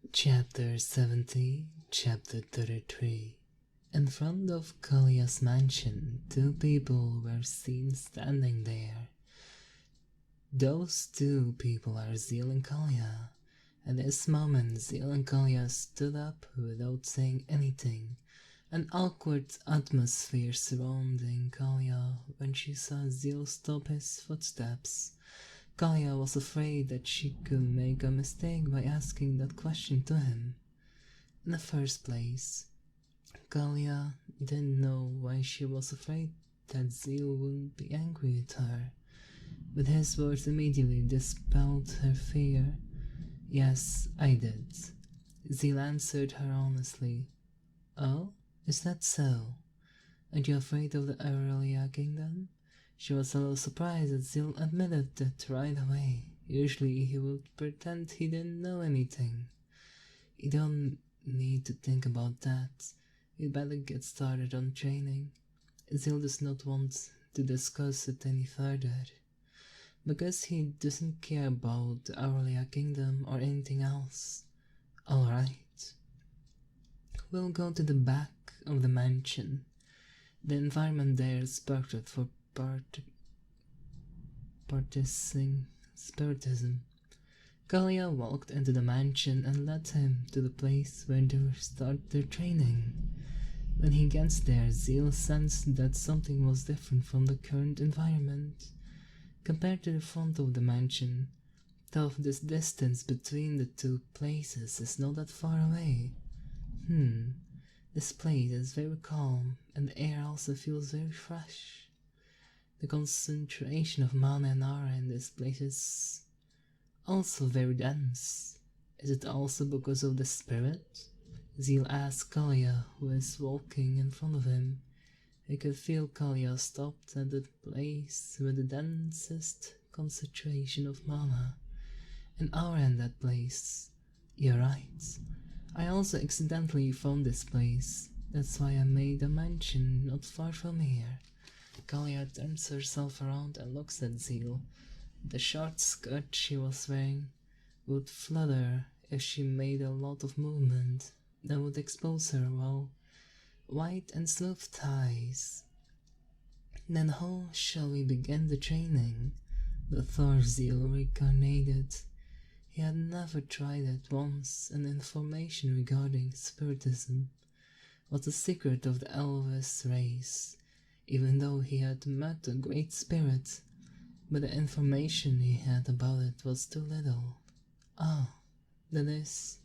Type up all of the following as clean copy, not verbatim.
Chapter 70, Chapter 33. In front of Kalia's mansion, two people were seen standing there. Those two people are Zeal and Kalia. At this moment, Zeal and Kalia stood up without saying anything, an awkward atmosphere surrounding Kalia when she saw Zeal stop his footsteps. Kalia was afraid that she could make a mistake by asking that question to him. In the first place, Kalia didn't know why she was afraid that Zeal would be angry with her, but his words immediately dispelled her fear. "Yes, I did," Zeal answered her honestly. "Oh, is that so? Are you afraid of the Aurelia Kingdom?" She was a little surprised that Zeal admitted it right away. Usually he would pretend he didn't know anything. "You don't need to think about that. We'd better get started on training." Zeal does not want to discuss it any further, because he doesn't care about the Aurelia Kingdom or anything else. "Alright. We'll go to the back of the mansion. The environment there is perfect for practicing spiritism." Kalia walked into the mansion and led him to the place where they would start their training. When he gets there, Zeal sensed that something was different from the current environment. Compared to the front of the mansion, though this distance between the two places is not that far away. This place is very calm, and the air also feels very fresh. The concentration of mana and aura in this place is also very dense. Is it also because of the spirit? Zeal asked Kalia, who is walking in front of him. He could feel Kalia stopped at the place with the densest concentration of mana and aura in that place. "You're right. I also accidentally found this place. That's why I made a mansion not far from here." Kalia turns herself around and looks at Zeal. The short skirt she was wearing would flutter if she made a lot of movement that would expose her white and smooth thighs. "Then how shall we begin the training?" The Thor Zeal reincarnated. He had never tried it once, and information regarding spiritism was the secret of the Elvis race, even though he had met a great spirit, but the information he had about it was too little. "Oh, that is..."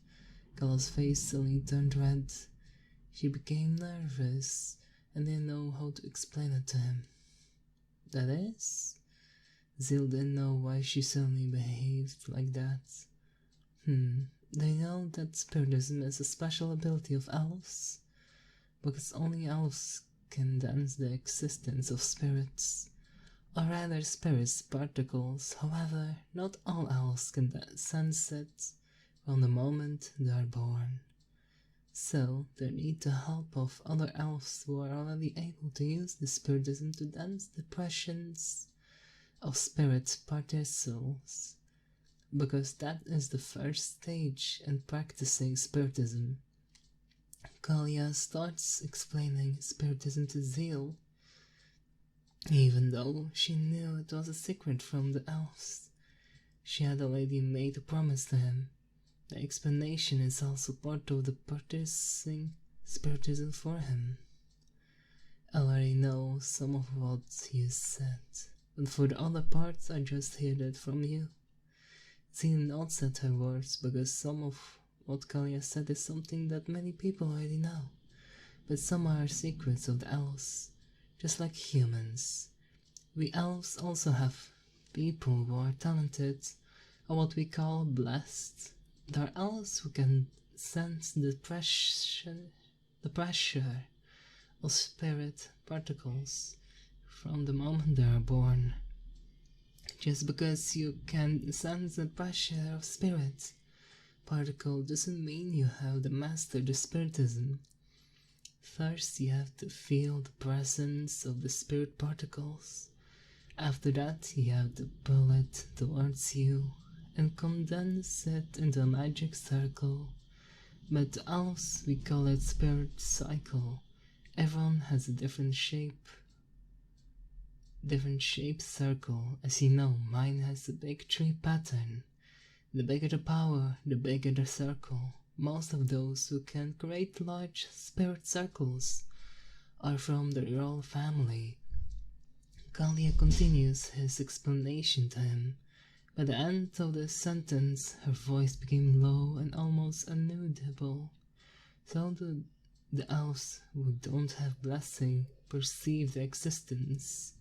Kala's face suddenly turned red. She became nervous and didn't know how to explain it to him. "That is?" Zeal didn't know why she suddenly behaved like that. They know that spiritism is a special ability of elves, because only elves can dance the existence of spirits, or rather spirits' particles. However, not all elves can sense it from the moment they are born. So they need the help of other elves who are already able to use the spiritism to dance the presence of spirit particles, because that is the first stage in practicing spiritism. Kalia starts explaining spiritism to Zeal, even though she knew it was a secret from the elves. She had already made a promise to him. The explanation is also part of the practicing spiritism for him. "I already know some of what you said, but for the other parts I just heard it from you." Zeal nods at her words, because some of what Kalia said is something that many people already know, but some are secrets of the elves, just like humans. We elves also have people who are talented, or what we call blessed. There are elves who can sense the pressure of spirit particles from the moment they are born. Just because you can sense the pressure of spirit particle doesn't mean you have to master the spiritism. First, you have to feel the presence of the spirit particles. After that, you have to pull it towards you and condense it into a magic circle But else we call it spirit cycle. Everyone has a different shape circle. As you know, mine has a big tree pattern. The bigger the power, the bigger the circle. Most of those who can create large spirit circles are from the royal family. Kalia continues his explanation to him. By the end of the sentence, her voice became low and almost unaudible. So the elves who don't have blessing perceive the existence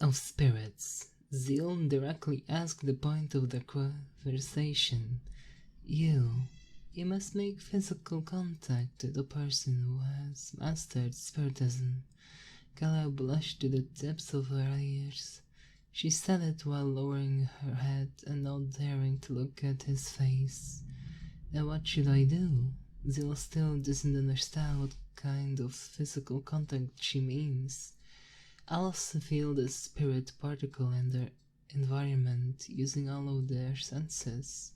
of spirits. Zeal directly asked the point of the conversation. You must make physical contact with a person who has mastered spiritism. Kala blushed to the tips of her ears. She said it while lowering her head and not daring to look at his face. And what should I do? Zeal still doesn't understand what kind of physical contact she means. Elves feel the spirit particle in their environment using all of their senses,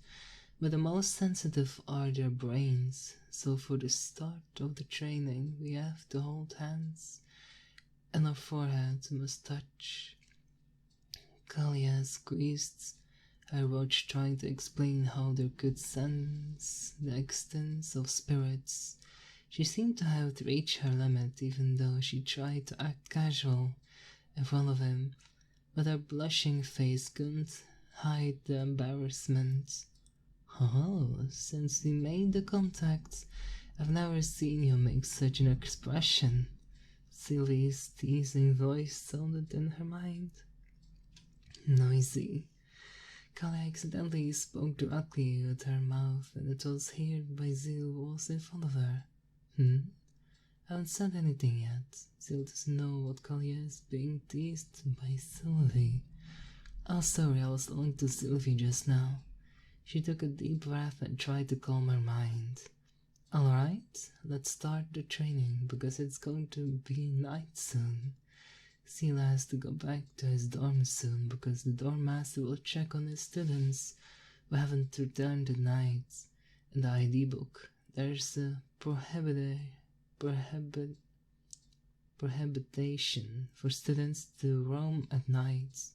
but the most sensitive are their brains, so for the start of the training we have to hold hands and our foreheads must touch. Kalia squeezed her watch trying to explain how they could sense the existence of spirits. She seemed to have reached her limit even though she tried to act casual in front of him, but her blushing face couldn't hide the embarrassment. Oh, since we made the contact, I've never seen you make such an expression. Sylvie's teasing voice sounded in her mind. Noisy. Kali accidentally spoke directly with her mouth, and it was heard by Zeal who was in front of her. Haven't said anything yet. Zeal doesn't know what Kalia is being teased by Sylvie. Oh, sorry, I was talking to Sylvie just now. She took a deep breath and tried to calm her mind. Alright, let's start the training because it's going to be night soon. Seal has to go back to his dorm soon because the dorm master will check on his students who haven't returned at night. In the ID book, there's a prohibition for students to roam at night.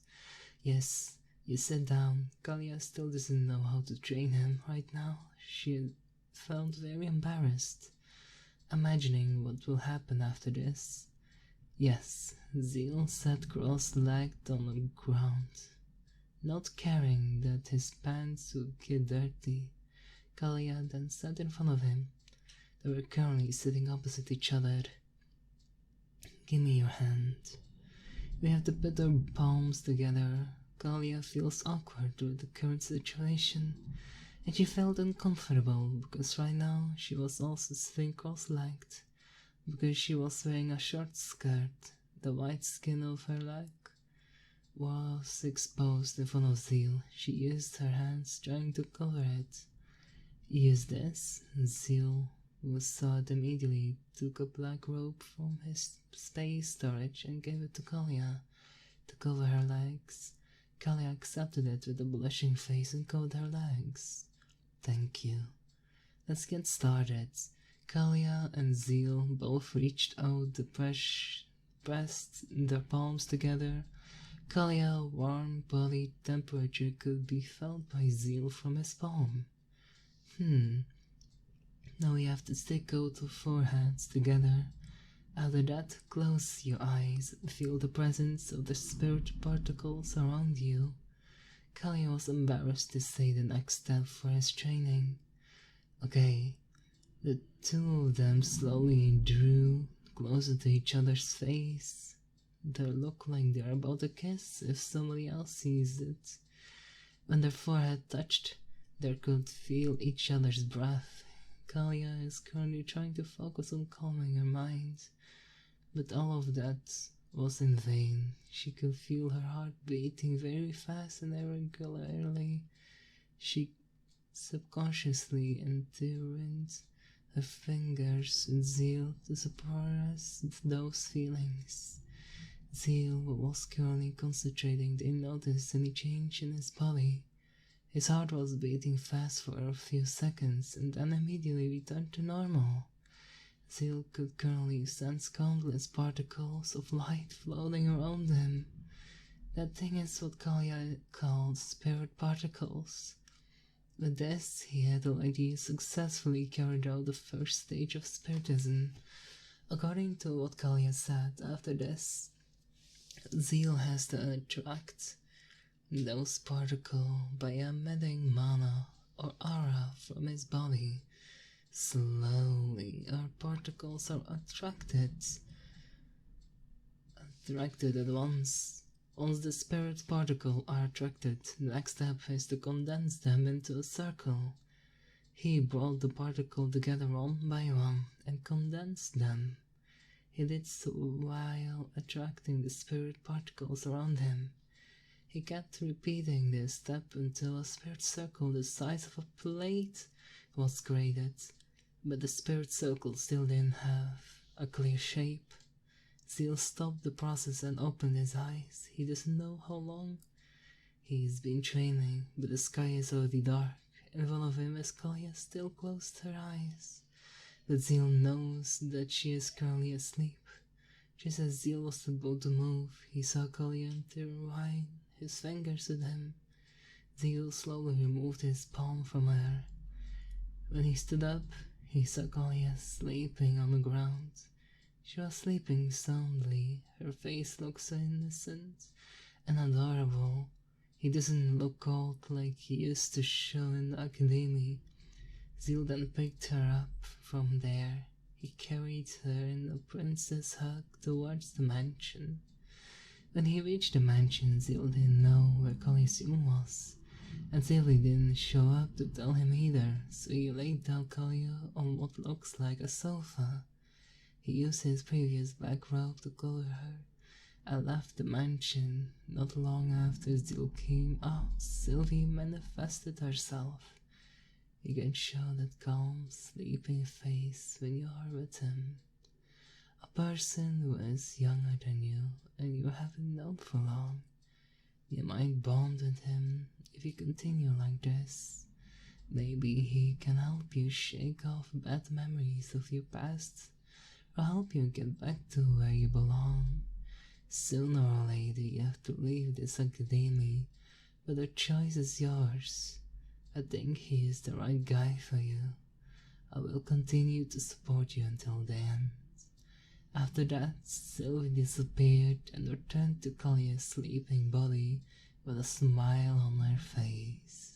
Yes, you sit down. Kalia still doesn't know how to train him right now. She felt very embarrassed, imagining what will happen after this. Yes, Zeal sat cross-legged on the ground, not caring that his pants would get dirty. Kalia then sat in front of him. They were currently sitting opposite each other. Give me your hand. We have to put our palms together. Kalia feels awkward with the current situation, and she felt uncomfortable because right now she was also sitting cross-legged. Because she was wearing a short skirt, the white skin of her leg was exposed in front of Zeal. She used her hands trying to cover it. Use this. Zeal, who saw it immediately, took a black robe from his space storage and gave it to Kalia to cover her legs. Kalia accepted it with a blushing face and covered her legs. Thank you. Let's get started. Kalia and Zeal both reached out to pressed their palms together. Kalia's warm body temperature could be felt by Zeal from his palm. Now we have to stick out the foreheads together. After that, close your eyes and feel the presence of the spirit particles around you. Kalia was embarrassed to say the next step for his training. Okay. The two of them slowly drew closer to each other's face. They look like they're about to kiss if somebody else sees it. When their forehead touched, they could feel each other's breath. Kalia is currently trying to focus on calming her mind, but all of that was in vain. She could feel her heart beating very fast and irregularly. She subconsciously entwined her fingers with Zeal to suppress those feelings. Zeal was currently concentrating, didn't notice any change in his body. His heart was beating fast for a few seconds and then immediately returned to normal. Zeal could currently sense countless particles of light floating around him. That thing is what Kalia called spirit particles. With this, he had already successfully carried out the first stage of spiritism. According to what Kalia said, after this, Zeal has to attract those particles by emitting mana or aura from his body. Slowly, our particles are attracted at once. Once the spirit particles are attracted, the next step is to condense them into a circle. He brought the particles together one by one and condensed them. He did so while attracting the spirit particles around him. He kept repeating this step until a spirit circle the size of a plate was created, but the spirit circle still didn't have a clear shape. Zeal stopped the process and opened his eyes. He doesn't know how long he's been training, but the sky is already dark. In front of him is Kalia, still closed her eyes. But Zeal knows that she is currently asleep. Just as Zeal was about to move, he saw Kalia intertwine his fingers with him. Zeal slowly removed his palm from her. When he stood up, he saw Kalia sleeping on the ground. She was sleeping soundly. Her face looked so innocent and adorable. He doesn't look cold like he used to show in the academy. Zeal then picked her up from there. He carried her in a princess hug towards the mansion. When he reached the mansion, Zeal didn't know where Kalia's room was, and Zeal didn't show up to tell him either, so he laid down Kalia on what looks like a sofa. He used his previous black robe to cover her and left the mansion. Not long after Zeal came out, Sylvie manifested herself. You can show that calm, sleeping face when you are with him. A person who is younger than you and you haven't known for long. You might bond with him if you continue like this. Maybe he can help you shake off bad memories of your past, or help you get back to where you belong. Sooner or later you have to leave this academy, but the choice is yours. I think he is the right guy for you. I will continue to support you until the end. After that, Sylvie disappeared and returned to Kalia's sleeping body with a smile on her face.